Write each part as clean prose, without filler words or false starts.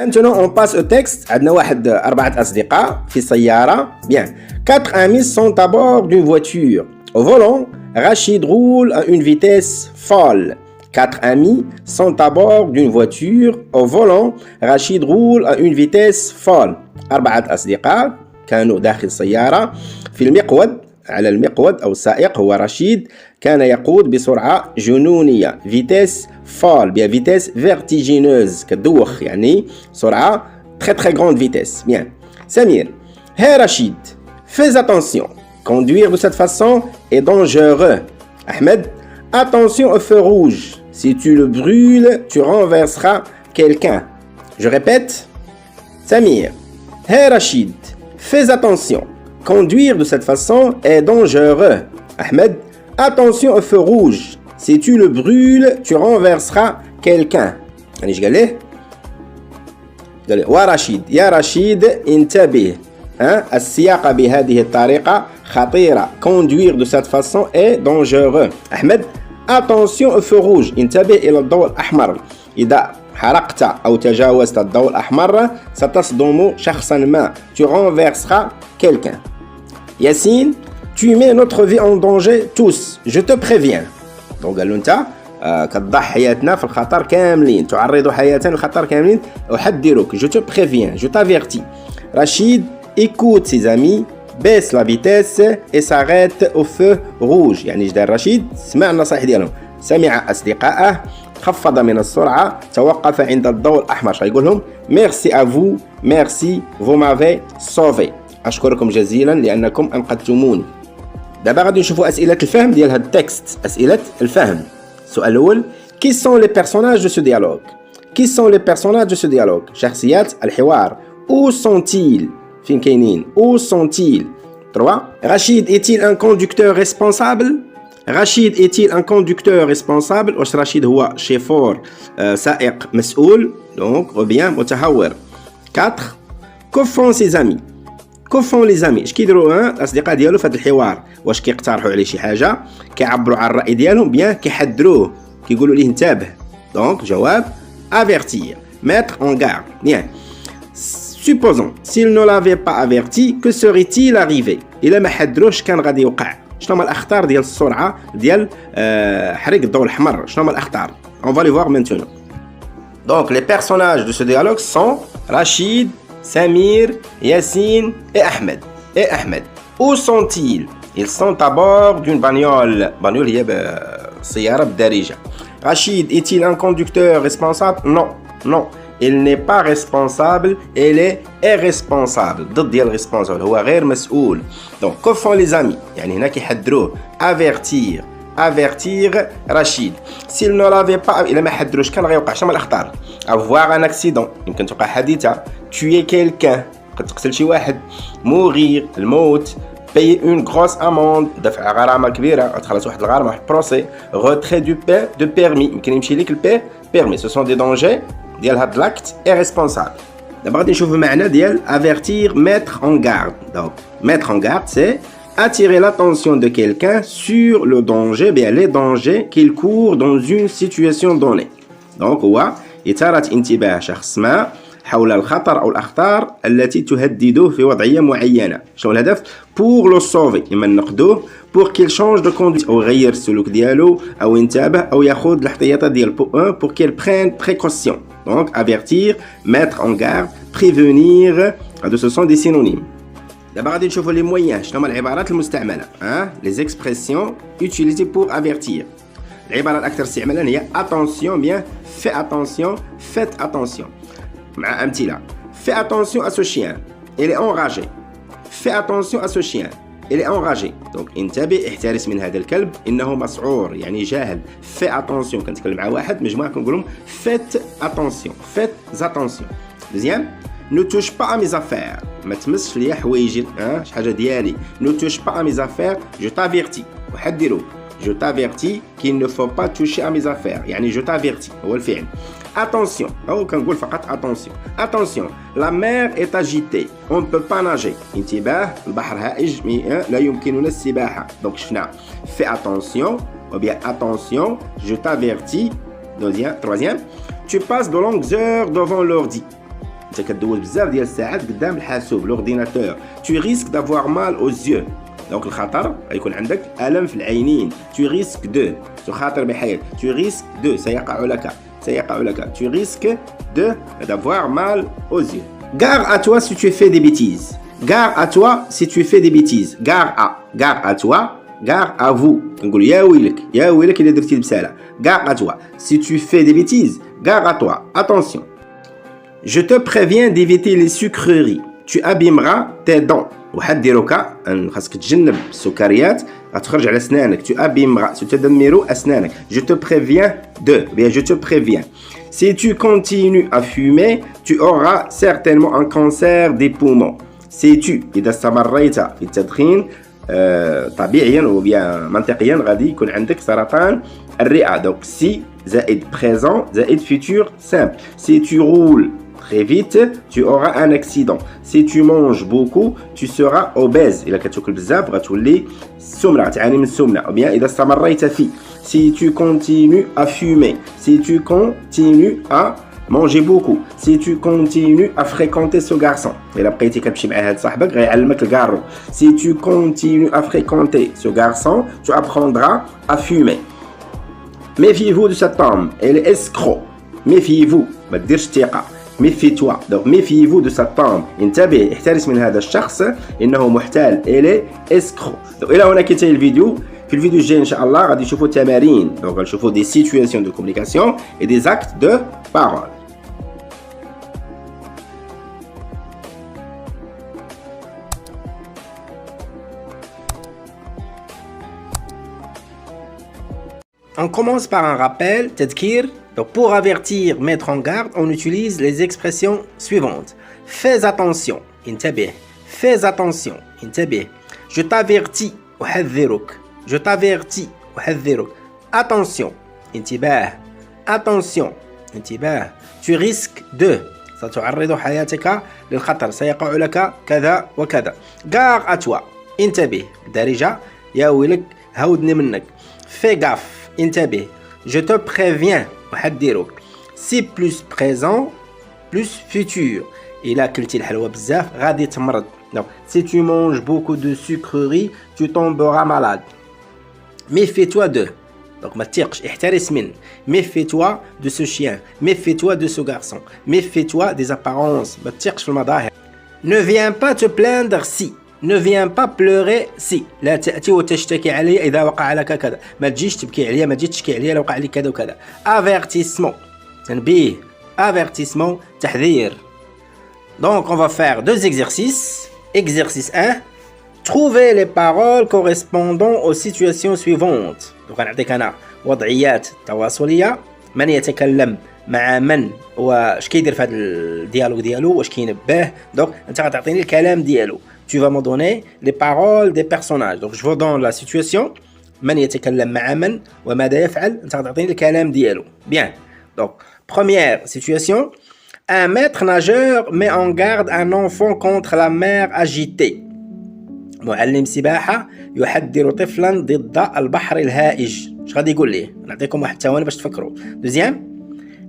Maintenant, on passe au texte. عندنا واحد 4 أصدقاء في سيارة. Bien. 4 amis sont à bord d'une voiture. Au volant, Rachid roule à une vitesse folle. 4 amis sont à bord d'une voiture. Au volant, Rachid roule à une vitesse folle. 4 أصدقاء كانوا داخل سيارة. في المقود، على المقود أو السائق هو رشيد، كان يقود بسرعة جنونية. فيتيس فول بيان فيتيس فيرتيجينوز كدوخ، يعني سرعة très très grande vitesse. Bien. Samir. Hey Rachid, fais attention. Conduire de cette façon est dangereux. Ahmed. Attention au feu rouge. Si tu le brûles, tu renverseras quelqu'un. Je répète. Samir. Hey Rachid, fais attention. Conduire de cette façon est dangereux. Ahmed. Attention au feu rouge. Si tu le brûles, tu renverseras quelqu'un. يعني ايش قال له؟ قال له ورشيد يا رشيد انتبه. السياقة بهذه الطريقة خطيرة. Conduire de cette façon est dangereux. أحمد. Attention au feu rouge. انتبه إلى الضوء الأحمر. إذا حرقت أو تجاوزت الضوء الأحمر ستصدم شخصا ما. Tu renverseras quelqu'un. Yassine. Tu mets notre vie en danger tous. Je te préviens. Donc قال له أنت كتضع حياتنا في الخطر كاملين، تعرض حياتنا للخطر كاملين. أحذرك. Je te préviens. Je t'avertis. Rachid écoute ses amis, baisse la vitesse et s'arrête au feu rouge. يعني ايش دار رشيد؟ سمع النصائح ديالهم، سمع أصدقائه، خفض من السرعة، توقف عند الضوء الأحمر. يقول لهم merci à vous, merci, vous m'avez sauvé. أشكركم جزيلا لأنكم أنقذتموني. دابا غادي نشوفوا أسئلة الفهم ديال هاد التكست. أسئلة الفهم. السؤال الأول: Qui sont les personnages de ce dialogue? Qui sont les personnages de ce dialogue? شخصيات الحوار. Où sont-ils? فين كاينين؟ Où sont-ils? 3. Rachid est-il un conducteur responsable? Rachid est-il un conducteur responsable? واش رشيد هو شيفور سائق مسؤول؟ donc ou bien متهور. 4. Que font ses amis? Que font les amis? اش كيديروا الاصدقاء ديالو في هذا الحوار؟ واش كيقترحوا عليه شي حاجه؟ كيعبروا عن الراي ديالهم؟ بيان كيحذروه، كيقولوا ليه انتبه. donc جواب avertir, mettre en garde. bien. Supposons, s'il ne l'avait pas averti, que serait-il arrivé? إلا ما حذروش كان غادي يوقع. شنو هما الأخطار ديال السرعة ديال حريق الضوء الأحمر؟ شنو هما الأخطار؟ On va les voir maintenant. Donc les personnages de ce dialogue sont Rachid, Samir, Yassine et Ahmed. Où sont-ils? Ils sont à bord d'une bagnole. bagnole هي سيارة بالدارجة. Rachid est-il un conducteur responsable? Non. Il n'est pas responsable, il est irresponsable. ضد ديال responsable هو غير مسؤول. Donc que font les amis؟ يعني هنا كيحذروه. avertir Rachid. S'il ne l'avait pas، إلا ما حذروش كان غيوقع شنو الأخطار؟ avoir un accident، يمكن توقع حادثة. tuer quelqu'un، قد تقتل شي واحد. mourir، الموت. payer une grosse amende، دفع غرامة كبيرة، تخلص واحد الغرامة، واحد بروسي. retrait de permis، يمكن يمشي ليك permis. Ce sont des dangers ديال هاد لاكت irresponsable. دابا غادي نشوفوا معنى ديال avertir, mettre en garde. donc mettre en garde c'est attirer l'attention de quelqu'un sur le danger، bien les dangers qu'il court dans une situation donnée. donc هو إثارة انتباه شخص ما حول الخطر أو الأخطار التي تهدده في وضعية معينة. شنو الهدف؟ pour le sauver، إما نقدوه pour qu'il change de conduite أو يغير السلوك ديالو أو ينتبه أو ياخذ الاحتياطات ديال pour qu'il prenne précaution. donc avertir, mettre en garde, prévenir، هادو ce sont des synonymes. دابا غادي نشوفوا les moyens، شنو هما العبارات المستعملة، les expressions utilisées pour avertir. العبارة الأكثر استعمالا هي attention، bien fais attention، faites attention. مع أمثلة: fais attention à ce chien، il est enragé. fais attention à ce chien، il est enragé. donc انتبه، احترس من هذا الكلب إنه مسعور، يعني جاهل. fais attention، كنتكلم مع واحد مجموعة كنقولهم faites attention، faites attention. deuxième: ne touche pas à mes affaires، ما تمسش ليا حوايجي، شي حاجة ديالي. ne touche pas à mes affaires، je t'avertis، أحذرك. je t'avertis qu'il ne faut pas toucher à mes affaires، يعني je t'avertis هو الفعل. attention، أو كنقول فقط attention، la mer est agitée، on ne peut pas nager. انتباه، البحر هائج، لا يمكننا السباحة. donc شفنا fais attention ou bien attention، je t'avertis. troisième: tu passes de longues heures devant l'ordi. انت كدوز بزاف ديال الساعات قدام الحاسوب لورديناتور. tu risques d'avoir mal aux yeux. دونك الخطر غيكون عندك الم في العينين. tu risques de تخاطر بحياة. tu risques de سيقع لك. tu risques d'avoir mal aux yeux. gare à toi si tu fais des bêtises. gare à toi si tu fais des bêtises. gare à toi. gare à vous. نقول يا ويلك إذا درتي البسالة. gare à toi si tu fais des bêtises. gare à toi. attention. je te préviens d'éviter les sucreries. tu abîmeras tes dents. وحديروك ان خاصك تجنب السكريات غتخرج على اسنانك. tu abîmeras ستدمر اسنانك. je te préviens je te préviens. si tu continues à fumer tu auras certainement un cancer des poumons. si tu اذا استمريت في التدخين طبيعيا وبيا منطقيا غادي يكون عندك سرطان الرئة. donc si زائد présent زائد futur simple. si tu roules très vite tu auras un accident. si tu manges beaucoup tu seras obèse. إلا كتاكل بزاف غتولي السمنة غتعاني من السمنة. ou bien إذا استمريت في. si tu continues à fumer. si tu continues à manger beaucoup. si tu continues à fréquenter ce garçon. إلا بقيتي كتمشي مع هاد صاحبك غيعلمك الكارو. si tu continues à fréquenter ce garçon tu apprendras à fumer. méfiez-vous de cet homme elle est escroc. méfiez-vous ما ديرش ثقة. méfie-toi. donc méfiez-vous de cet homme. انتبه احترس من هذا الشخص انه محتال. elle est escroc. donc الى هنا كينتهي الفيديو. في الفيديو الجاي ان شاء الله غادي نشوفوا تمارين. donc غنشوفوا des situations de communication et des actes de parole. On commence par un rappel, tadkir. Donc pour avertir, mettre en garde, on utilise les expressions suivantes. Fais attention, intabih. Fais attention, intabih. Je t'avertis, uhadhiruk. Je t'avertis, uhadhiruk. Attention, intibah. Attention, intibah. Tu risques de. ستعرض حياتك للخطر. سيقع لك كذا وكذا. Gare à toi. انتبه. دارجة. يا ويلك هودني منك. Fais gaffe. انتبه. Je te préviens. وحديروك. Si plus présent plus futur. إلا كلتي الحلوى بزاف غادي تمرض. Donc, si tu manges beaucoup de sucreries, tu tomberas malade. Méfie-toi de. Donc ما تثقش احترس من. Méfie-toi de ce chien. Méfie-toi de ce garçon. Méfie-toi des apparences. ما تثقش في المظاهر. Ne viens pas te plaindre si. Ne viens pas pleurer si. لا تأتي وتشتكي علي إذا وقع لك كذا. ما تجيش تبكي عليا ما تجيش تشكي عليا لو وقع لي كذا وكذا. Avertissement. تنبيه. Avertissement. تحذير. Donc on va faire deux exercices. Exercice 1. Trouver les paroles correspondant aux situations suivantes. Donc غنعطيك أنا وضعيات تواصلية. من يتكلم مع من واش كيدير في هذا الديالوج ديالو واش كينبه. دونك انت غتعطيني الكلام ديالو. Tu vas me donner les paroles des personnages. Donc je vous donne la situation. من يتكلم مع من وماذا يفعل. انت غتعطيني الكلام ديالو. Bien. Donc première situation. Un maître nageur met en garde un enfant contre la mer agitée. معلم سباحة يحذر طفلا ضد البحر الهائج. اش غادي يقول ليه؟ نعطيكم واحد الثواني باش تفكروا. Deuxième.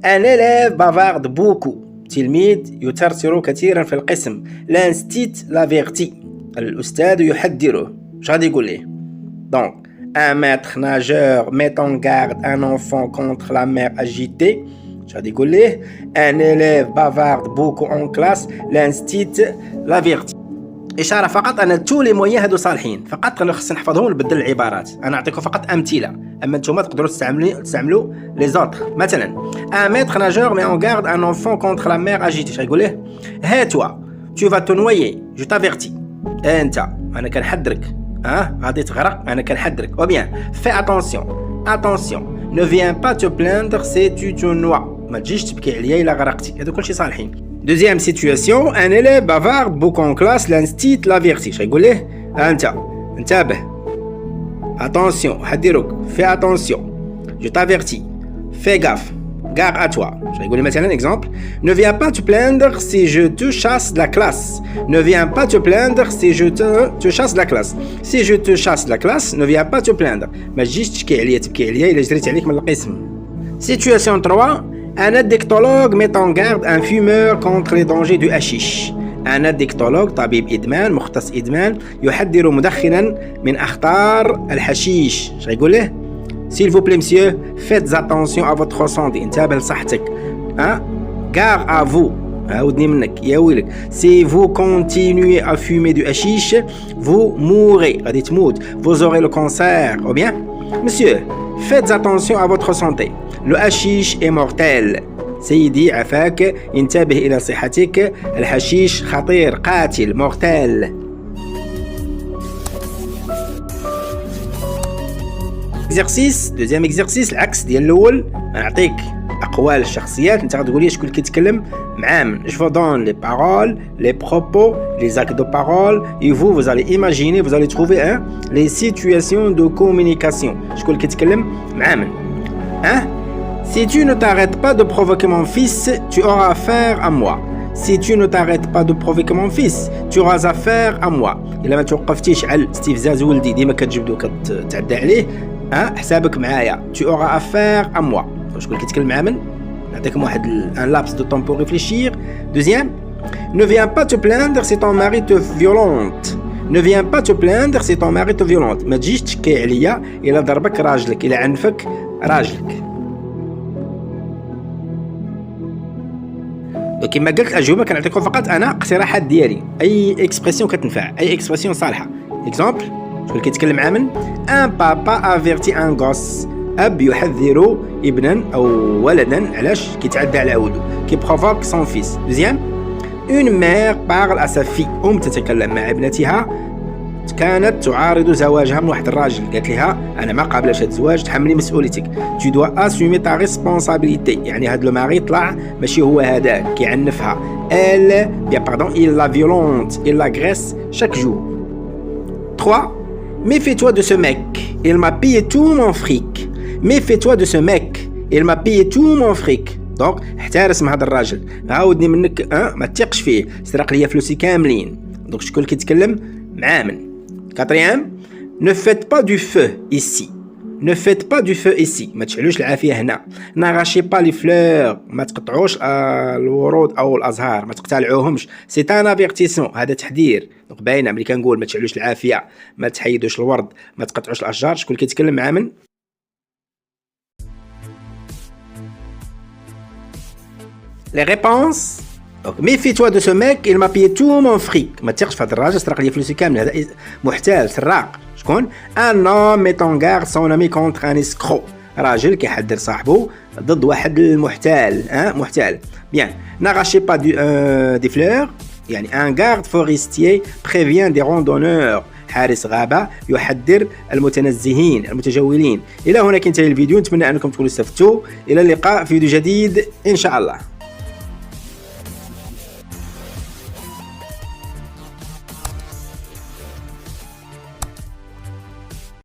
Un élève bavarde beaucoup. تلميذ يترتر كثيرا في القسم. L'instit l'avertit. الأستاذ يحذره. اش غادي يقول ليه؟ Donc, un maître nageur met en garde un enfant contre la mer agitée. اش غادي يقول ليه؟ Un élève bavarde beaucoup en classe. L'instit l'avertit. إشارة فقط أن تو لي مويان هادو صالحين. فقط خصنا نحفظهم نبدل العبارات. أنا نعطيكم فقط أمثلة. أما نتوما تقدروا تستعملوا لي زوتر. مثلا un maître nageur met en garde un enfant contre la mer agitée. اش غيقول ليه؟ هي toi tu vas te noyer. je t'avertis. أنت أنا كنحذرك. غادي تغرق أنا كنحذرك. ou bien fais attention. attention ne viens pas te plaindre si tu te noies. ما تجيش تبكي عليا إلا غرقتي. هادو كلشي صالحين. Deuxième situation, un élève bavarde beaucoup en classe, l'instit l'avertit. اش غيقول ليه؟ أنت انتبه. Attention, حذرك. Fais attention. Je t'avertis. Fais gaffe. Gare à toi. اش غيقول لي مثلا exemple. Ne viens pas te plaindre si je te chasse de la classe. Ne viens pas te plaindre si je te chasse de la classe. Si je te chasse de la classe, ne viens pas te plaindre. ما تجيش تشكي عليا تبكي عليا إلا جريت عليك من القسم. Situation 3. Un addictologue met en garde un fumeur contre les dangers du hashish. Un addictologue طبيب إدمان مختص إدمان يحذر مدخنا من أخطار الحشيش. اش غيقول له؟ S'il vous plaît monsieur, faites attention à votre santé. انتبه لصحتك. Gare à vous. عاودني منك يا ويلك. Si vous continuez à fumer du hashish, vous mourrez. غادي تموت. Vous aurez le cancer. Ou bien, monsieur, faites attention à votre santé. Le hashish est mortel. سيدي عفاك انتبه إلى صحتك. الحشيش خطير قاتل mortel. exercice deuxième exercice العكس ديال الاول. نعطيك اقوال الشخصيات انت غتقول لي شكون كيتكلم مع من. je vous donne les paroles, les propos, les actes de parole et vous allez imaginer, vous allez trouver les situations de communication. شكون كيتكلم مع من. Si tu ne t'arrêtes pas de provoquer mon fils, tu auras affaire à moi. Si tu ne t'arrêtes pas de provoquer mon fils, tu auras affaire à moi. إلا ما توقفتيش على استفزاز ولدي ديما كتجبدو كتعدى عليه حسابك معايا. Tu auras affaire à moi. شكون كيتكلم مع من؟ نعطيكم واحد un laps de temps pour réfléchir. Deuxième, ne viens pas te plaindre si ton mari te violente. Ne viens pas te plaindre si ton mari te violente. ما تجيش تشكي عليا إلا ضربك راجلك، إلا عنفك راجلك. كما قلت الاجوبه كنعطيكم فقط انا اقتراحات ديالي. اي اكسبرسيون كتنفع، اي اكسبرسيون صالحه. اكزامبل شكون كيتكلم مع من؟ ان بابا افيرتي ان غوس. اب يحذر ابنا او ولدا علاش كيتعدى على ولده كي بروفوك سون فيس. دوزيام اون مير بارل ا سا في. تتكلم مع ابنتها كانت تعارض زواجها من واحد الراجل، قالت لها انا ما قابلاش هذا الزواج، تحملي مسؤوليتك. tu dois assumer ta responsabilité. يعني هذا لو ماري طلع ماشي هو هذاك كيعنفها. elle bien pardon il la violente, il l'agresse chaque jour. 3 méfie-toi de ce mec, il m'a pillé tout mon fric. méfie-toi de ce mec, il m'a pillé tout mon fric. دونك احترس من هذا الراجل، عاودني منك ما تثقش فيه، سرق لي فلوسي كاملين. دونك شكون كيتكلم مع من؟ Quatrième, ne faites pas du feu ici. Ne faites pas du feu ici. ما تشعلوش العافية هنا. N'arrachez pas les fleurs. ما تقطعوش الورود أو الأزهار. ما تقتلعوهمش. C'est un avertissement. هذا تحذير. دونك باينة ملي كنقول ما تشعلوش العافية، ما تحيدوش الورد، ما تقطعوش الأشجار. شكون كيتكلم مع من؟ Les réponses. Donc, méfie-toi de ce mec, il m'a pillé tout mon fric. ما تثقش في هذا الراجل، سرق لي فلوسي كامل. هذا محتال سراق. شكون؟ un homme met en garde son ami contre un escroc. راجل كيحذر صاحبه ضد واحد المحتال. محتال. Bien. N'arrachez pas des fleurs. يعني un garde forestier prévient des randonneurs. حارس غابة يحذر المتنزهين المتجولين. إلى هنا كنتهي الفيديو، نتمنى أنكم تكونوا استفدتوا. إلى اللقاء في فيديو جديد إن شاء الله.